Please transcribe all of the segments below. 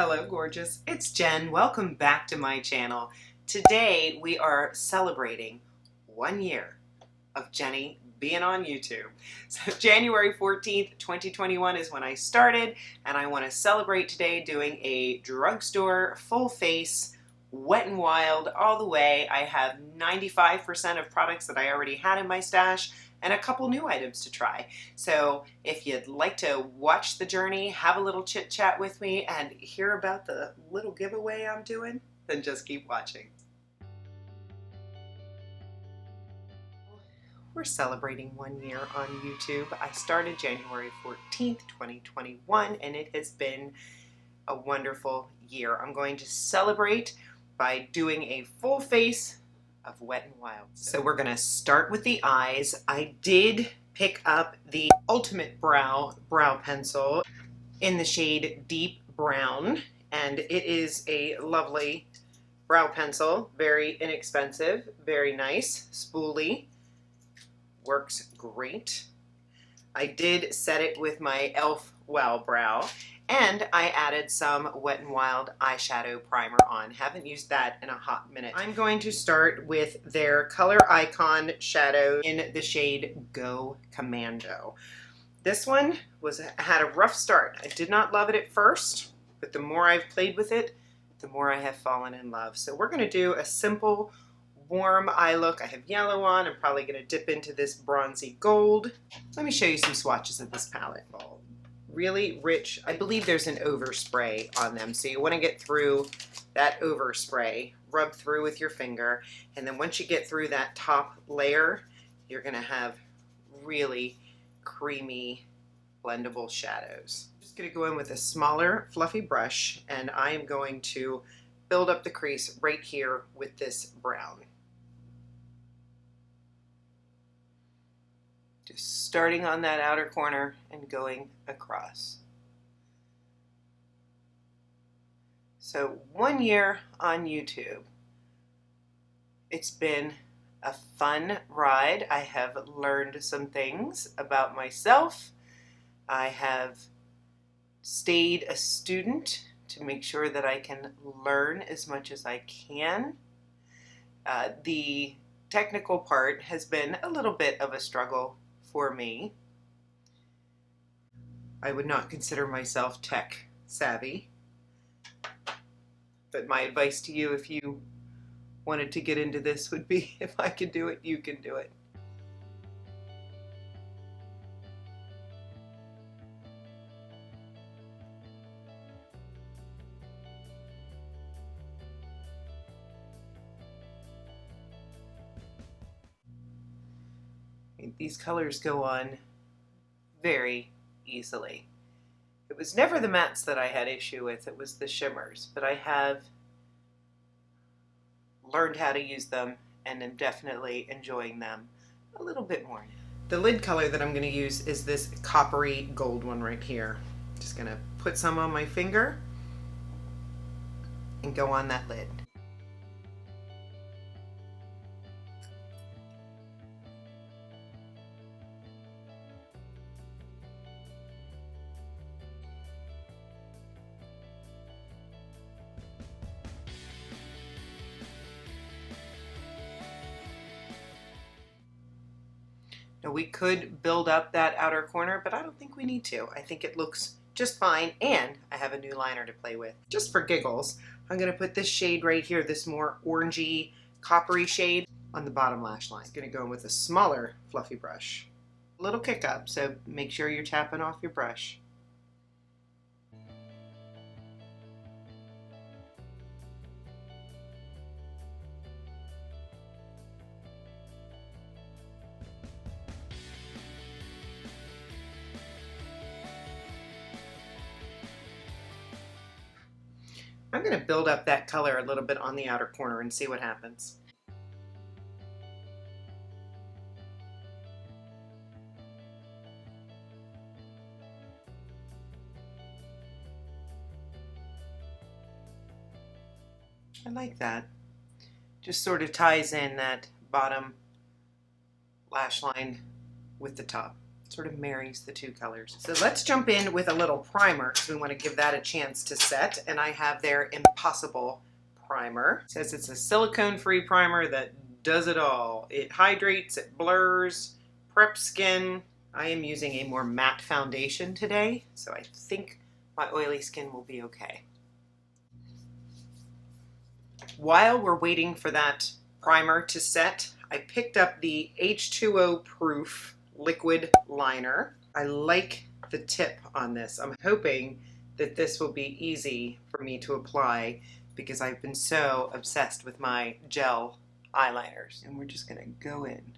Hello gorgeous, it's Jen. Welcome back to my channel. Today we are celebrating 1 year of Jenny being on YouTube. So January 14th, 2021 is when I started, and I want to celebrate today doing a drugstore full face Wet n Wild all the way. I have 95% of products that I already had in my stash and a couple new items to try. So if you'd like to watch the journey, have a little chit chat with me, and hear about the little giveaway I'm doing, then just keep watching. We're celebrating 1 year on YouTube. I started January 14th, 2021, and it has been a wonderful year. I'm going to celebrate by doing a full face of Wet n Wild. So we're gonna start with the eyes. I did pick up the Ultimate Brow Pencil in the shade Deep Brown, and it is a lovely brow pencil, very inexpensive, very nice, spoolie, works great. I did set it with my e.l.f. Wow Brow, and I added some Wet n Wild eyeshadow primer on. Haven't used that in a hot minute. I'm going to start with their Color Icon shadow in the shade Go Commando. This one had a rough start. I did not love it at first, but the more I've played with it, the more I have fallen in love. So we're going to do a simple warm eye look. I have yellow on. I'm probably going to dip into this bronzy gold. Let me show you some swatches of this palette. Really rich. I believe there's an overspray on them, so you want to get through that overspray, rub through with your finger, and then once you get through that top layer, you're going to have really creamy blendable shadows. I'm just going to go in with a smaller fluffy brush, and I am going to build up the crease right here with this brown. Just starting on that outer corner and going across. So 1 year on YouTube. It's been a fun ride. I have learned some things about myself. I have stayed a student to make sure that I can learn as much as I can. The technical part has been a little bit of a struggle for me. I would not consider myself tech savvy, but my advice to you if you wanted to get into this would be, if I can do it, you can do it. These colors go on very easily. It was never the mattes that I had issue with, it was the shimmers, but I have learned how to use them and am definitely enjoying them a little bit more now. The lid color that I'm going to use is this coppery gold one right here. Just going to put some on my finger and go on that lid. Now we could build up that outer corner, but I don't think we need to. I think it looks just fine, and I have a new liner to play with. Just for giggles, I'm going to put this shade right here, this more orangey, coppery shade, on the bottom lash line. I'm going to go in with a smaller fluffy brush. A little kick up, so make sure you're tapping off your brush. I'm going to build up that color a little bit on the outer corner and see what happens. I like that. Just sort of ties in that bottom lash line with the top. Sort of marries the two colors. So let's jump in with a little primer because we want to give that a chance to set. And I have their Impossible primer. It says it's a silicone-free primer that does it all. It hydrates, it blurs, preps skin. I am using a more matte foundation today, so I think my oily skin will be okay. While we're waiting for that primer to set, I picked up the H2O proof liquid liner. I like the tip on this. I'm hoping that this will be easy for me to apply because I've been so obsessed with my gel eyeliners. And we're just gonna go in.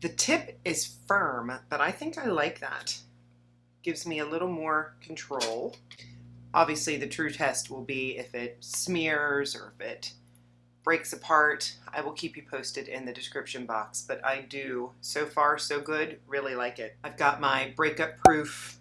The tip is firm, but I think I like that. Gives me a little more control. Obviously, the true test will be if it smears or if it breaks apart. I will keep you posted in the description box, but I do, so far so good, really like it. I've got my breakup proof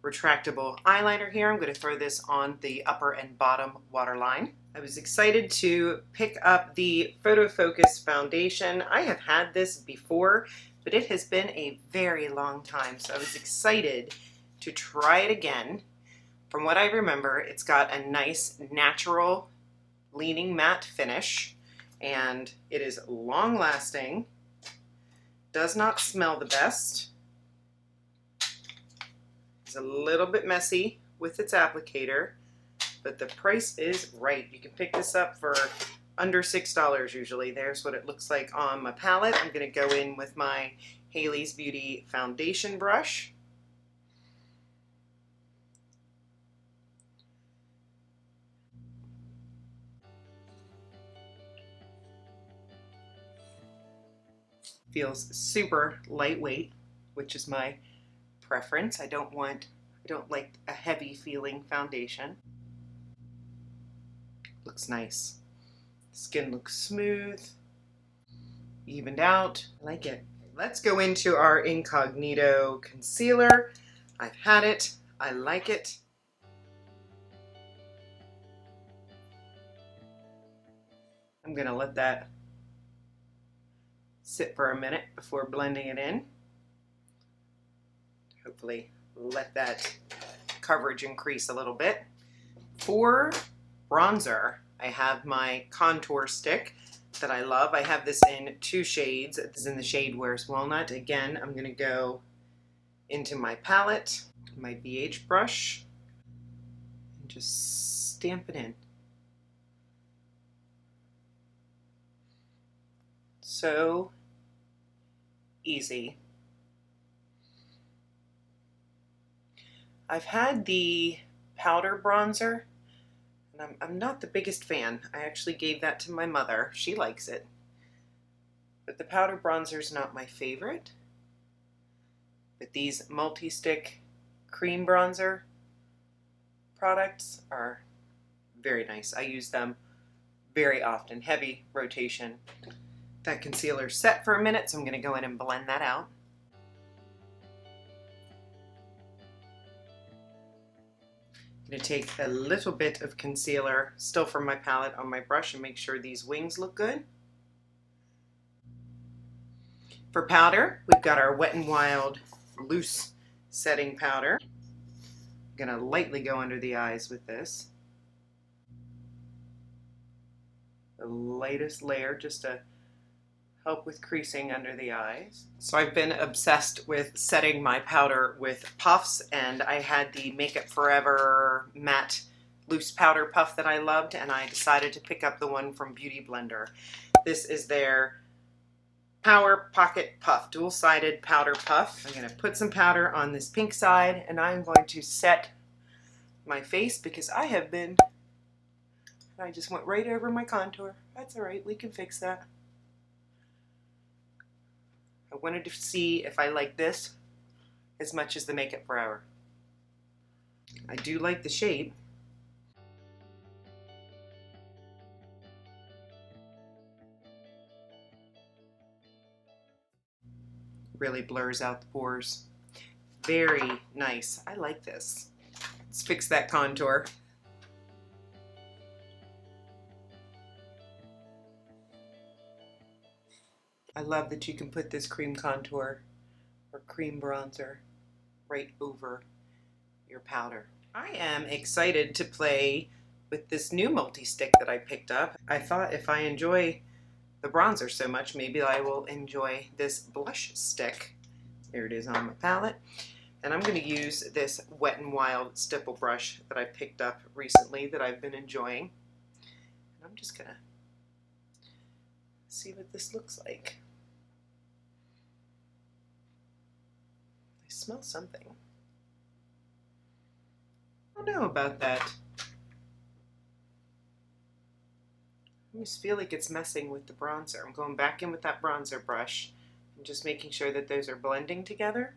retractable eyeliner here. I'm going to throw this on the upper and bottom waterline. I was excited to pick up the Photo Focus foundation. I have had this before, but it has been a very long time, so I was excited to try it again. From what I remember, it's got a nice natural leaning matte finish, and it is long lasting, does not smell the best. It's a little bit messy with its applicator, but the price is right. You can pick this up for under $6 usually. There's what it looks like on my palette. I'm going to go in with my Haley's Beauty foundation brush. Feels super lightweight, which is my preference. I don't like a heavy feeling foundation. Looks nice. Skin looks smooth, evened out. I like it. Let's go into our Incognito concealer. I've had it. I like it. I'm gonna let that sit for a minute before blending it in. Hopefully let that coverage increase a little bit. For bronzer, I have my contour stick that I love. I have this in 2 shades. This is in the shade Where's Walnut. Again, I'm going to go into my palette, my BH brush, and just stamp it in. So easy. I've had the powder bronzer, and I'm not the biggest fan. I actually gave that to my mother. She likes it. But the powder bronzer is not my favorite. But these multi-stick cream bronzer products are very nice. I use them very often. Heavy rotation. That concealer's set for a minute, so I'm going to go in and blend that out. I'm going to take a little bit of concealer still from my palette on my brush and make sure these wings look good. For powder, we've got our Wet n Wild loose setting powder. I'm going to lightly go under the eyes with this. The lightest layer just to help with creasing under the eyes. So I've been obsessed with setting my powder with puffs, and I had the Makeup Forever matte loose powder puff that I loved, and I decided to pick up the one from Beauty Blender. This is their Power Pocket Puff, dual-sided powder puff. I'm going to put some powder on this pink side, and I'm going to set my face because I just went right over my contour. That's all right, we can fix that. I wanted to see if I like this as much as the Makeup Forever. I do like the shape. Really blurs out the pores. Very nice. I like this. Let's fix that contour. I love that you can put this cream contour or cream bronzer right over your powder. I am excited to play with this new multi-stick that I picked up. I thought if I enjoy the bronzer so much, maybe I will enjoy this blush stick. There it is on my palette. And I'm going to use this Wet n Wild stipple brush that I picked up recently that I've been enjoying. And I'm just going to see what this looks like. I smell something. I don't know about that. I just feel like it's messing with the bronzer. I'm going back in with that bronzer brush and just making sure that those are blending together.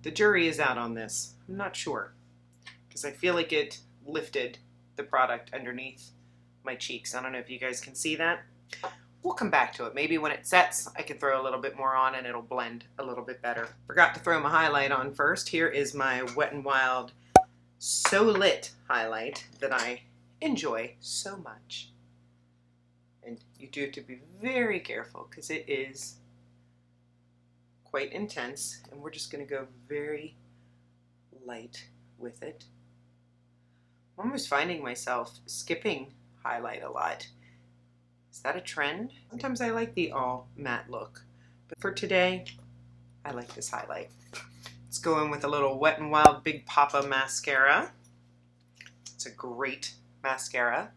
The jury is out on this. I'm not sure because I feel like it lifted the product underneath my cheeks. I don't know if you guys can see that. We'll come back to it. Maybe when it sets, I can throw a little bit more on and it'll blend a little bit better. Forgot to throw my highlight on first. Here is my Wet n Wild So Lit highlight that I enjoy so much. And you do have to be very careful because it is quite intense, and we're just going to go very light with it. I'm almost finding myself skipping highlight a lot. Is that a trend? Sometimes I like the all matte look, but for today, I like this highlight. Let's go in with a little Wet n Wild Big Papa Mascara. It's a great mascara.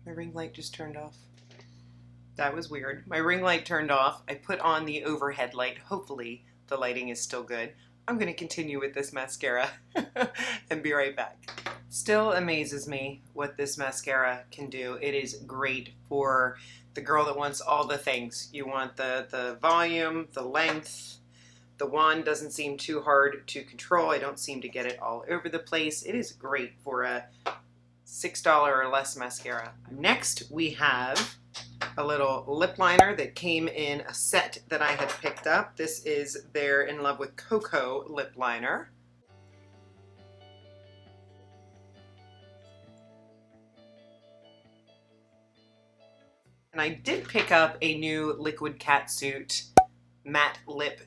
My ring light just turned off. That was weird. My ring light turned off. I put on the overhead light. Hopefully the lighting is still good. I'm going to continue with this mascara and be right back. Still amazes me what this mascara can do. It is great for the girl that wants all the things. You want the volume, the length. The wand doesn't seem too hard to control. I don't seem to get it all over the place. It is great for a $6 or less mascara. Next we have a little lip liner that came in a set that I had picked up. This is their In Love with Cocoa lip liner. And I did pick up a new Liquid Catsuit matte lip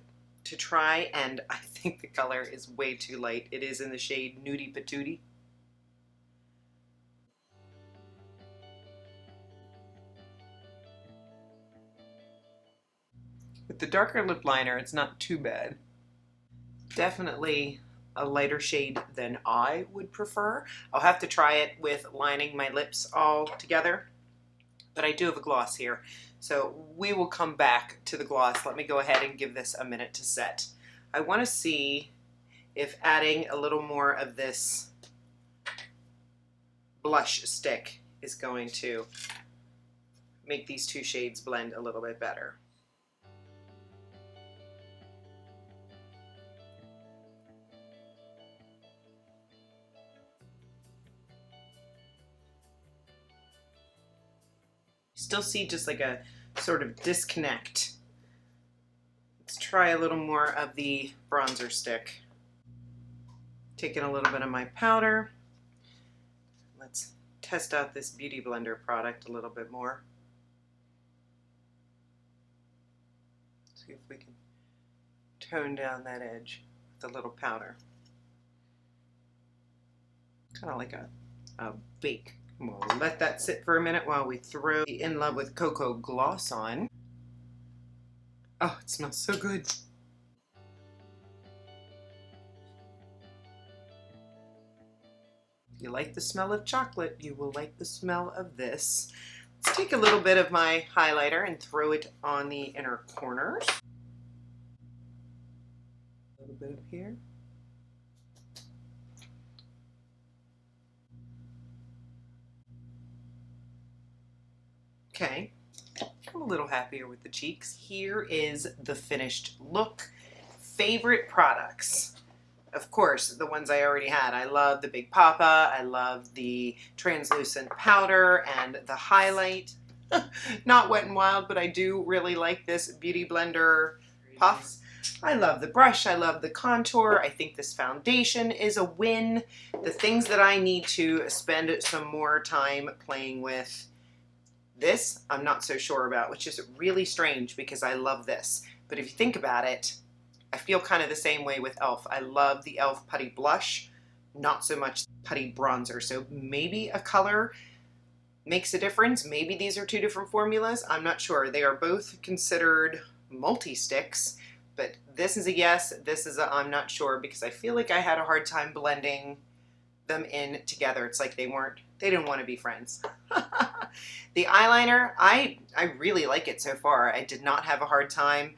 to try, and I think the color is way too light. It is in the shade Nudie Patootie. With the darker lip liner, it's not too bad. Definitely a lighter shade than I would prefer. I'll have to try it with lining my lips all together, but I do have a gloss here. So we will come back to the gloss. Let me go ahead and give this a minute to set. I want to see if adding a little more of this blush stick is going to make these two shades blend a little bit better. Still see just like a sort of disconnect. Let's try a little more of the bronzer stick. Taking a little bit of my powder. Let's test out this Beauty Blender product a little bit more. See if we can tone down that edge with a little powder. Kind of like a bake. We'll let that sit for a minute while we throw the In Love with Cocoa gloss on. Oh, it smells so good. If you like the smell of chocolate, you will like the smell of this. Let's take a little bit of my highlighter and throw it on the inner corners. here. Okay, I'm a little happier with the cheeks. Here is the finished look. Favorite products. Of course, the ones I already had. I love the Big Papa, I love the translucent powder and the highlight. Not Wet n Wild, but I do really like this Beauty Blender puffs. I love the brush, I love the contour. I think this foundation is a win. The things that I need to spend some more time playing with, this I'm not so sure about, which is really strange because I love this. But if you think about it, I feel kind of the same way with e.l.f. I love the e.l.f. Putty Blush, not so much Putty Bronzer. So maybe a color makes a difference. Maybe these are two different formulas. I'm not sure. They are both considered multi-sticks, but this is a yes, this is a I'm not sure, because I feel like I had a hard time blending them in together. It's like they didn't want to be friends. The eyeliner, I really like it so far. I did not have a hard time.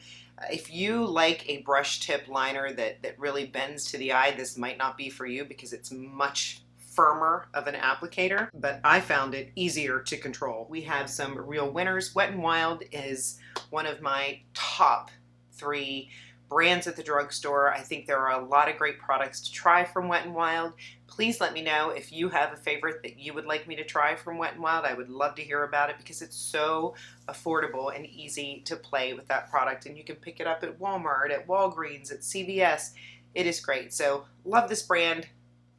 If you like a brush tip liner that really bends to the eye, this might not be for you because it's much firmer of an applicator, but I found it easier to control. We have some real winners. Wet n Wild is one of my top 3 brands at the drugstore. I think there are a lot of great products to try from Wet n Wild. Please let me know if you have a favorite that you would like me to try from Wet n Wild. I would love to hear about it because it's so affordable and easy to play with that product, and you can pick it up at Walmart, at Walgreens, at CVS. It is great. So love this brand.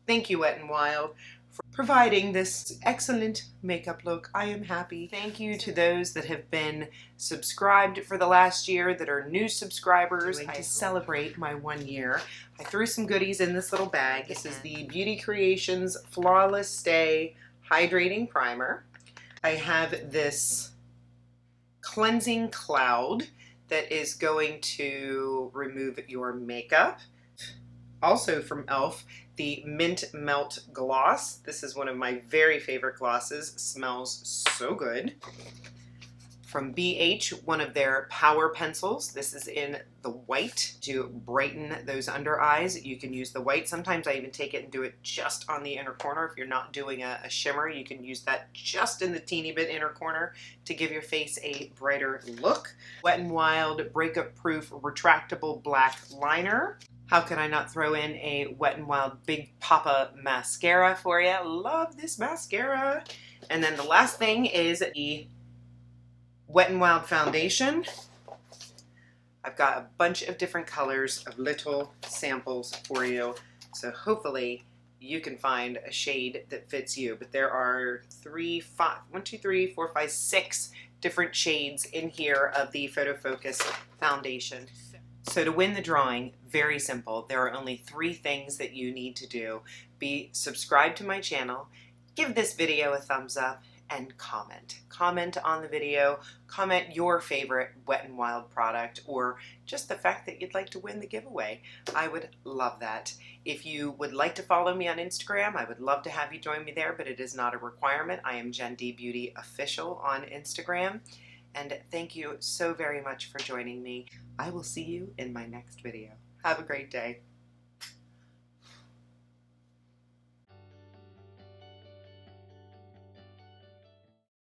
Thank you, Wet n Wild, for providing this excellent makeup look. I am happy. Thank you to those that have been subscribed for the last year, that are new subscribers. To celebrate my 1 year, I threw some goodies in this little bag. This is the Beauty Creations Flawless Stay Hydrating Primer. I have this cleansing cloud that is going to remove your makeup. Also from e.l.f., the Mint Melt Gloss. This is one of my very favorite glosses. Smells so good. From BH, one of their power pencils. This is in the white to brighten those under eyes. You can use the white. Sometimes I even take it and do it just on the inner corner. If you're not doing a shimmer, you can use that just in the teeny bit inner corner to give your face a brighter look. Wet n Wild Breakup Proof Retractable Black Liner. How could I not throw in a Wet n Wild Big Papa Mascara for you? Love this mascara. And then the last thing is the Wet n Wild Foundation. I've got a bunch of different colors of little samples for you. So hopefully you can find a shade that fits you. But there are 6 different shades in here of the Photo Focus Foundation. So to win the drawing, very simple. There are only 3 things that you need to do. Be subscribed to my channel, give this video a thumbs up, and comment. Comment on the video, comment your favorite Wet n Wild product, or just the fact that you'd like to win the giveaway. I would love that. If you would like to follow me on Instagram, I would love to have you join me there, but it is not a requirement. I am Jen D Beauty Official on Instagram. And thank you so very much for joining me. I will see you in my next video. Have a great day.